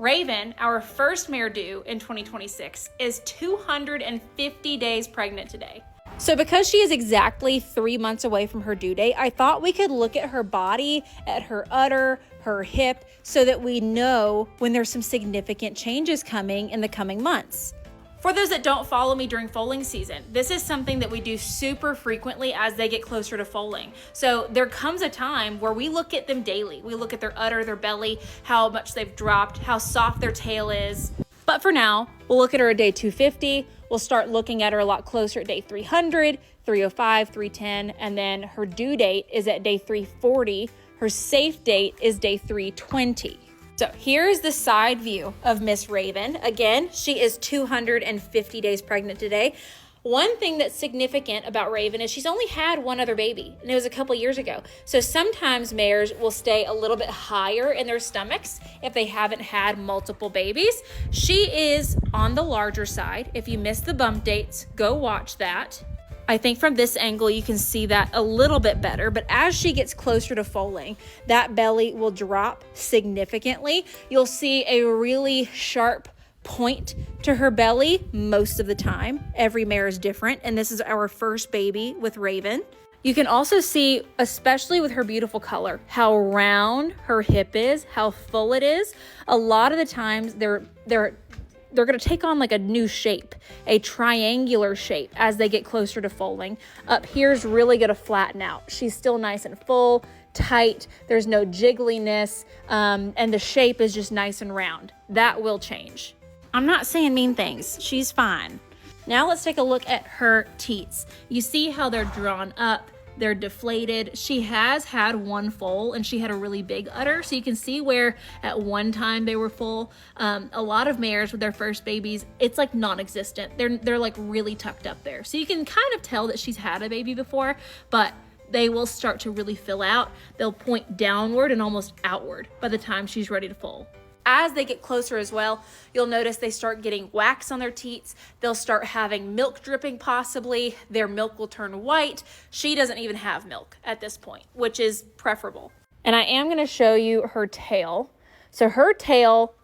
Raven, our first mare due in 2026, is 250 days pregnant today. So because she is exactly 3 months away from her due date, I thought we could look at her body, at her udder, her hip, so that we know when there's some significant changes coming in the coming months. For those that don't follow me during foaling season, this is something that we do super frequently as they get closer to foaling. So there comes a time where we look at them daily. We look at their udder, their belly, how much they've dropped, how soft their tail is. But for now, we'll look at her at day 250. We'll start looking at her a lot closer at day 300, 305, 310, and then her due date is at day 340. Her safe date is day 320. So here's the side view of Miss Raven. Again, she is 250 days pregnant today. One thing that's significant about Raven is she's only had one other baby, and it was a couple years ago. So sometimes mares will stay a little bit higher in their stomachs if they haven't had multiple babies. She is on the larger side. If you missed the bump dates, go watch that. I think from this angle, you can see that a little bit better, but as she gets closer to foaling, that belly will drop significantly. You'll see a really sharp point to her belly most of the time. Every mare is different, and this is our first baby with Raven. You can also see, especially with her beautiful color, how round her hip is, how full it is. A lot of the times they're going to take on like a new shape, a triangular shape as they get closer to foaling. Up here's really going to flatten out. She's still nice and full, tight. There's no jiggliness, and the shape is just nice and round. That will change. I'm not saying mean things. She's fine. Now let's take a look at her teats. You see how they're drawn up. They're deflated. She has had one foal, and she had a really big udder. So you can see where at one time they were full. A lot of mares with their first babies, it's like non-existent. They're like really tucked up there. So you can kind of tell that she's had a baby before, but they will start to really fill out. They'll point downward and almost outward by the time she's ready to foal. As they get closer as well, you'll notice they start getting wax on their teats. They'll start having milk dripping possibly. Their milk will turn white. She doesn't even have milk at this point, which is preferable. And I am going to show you her tail. So her tail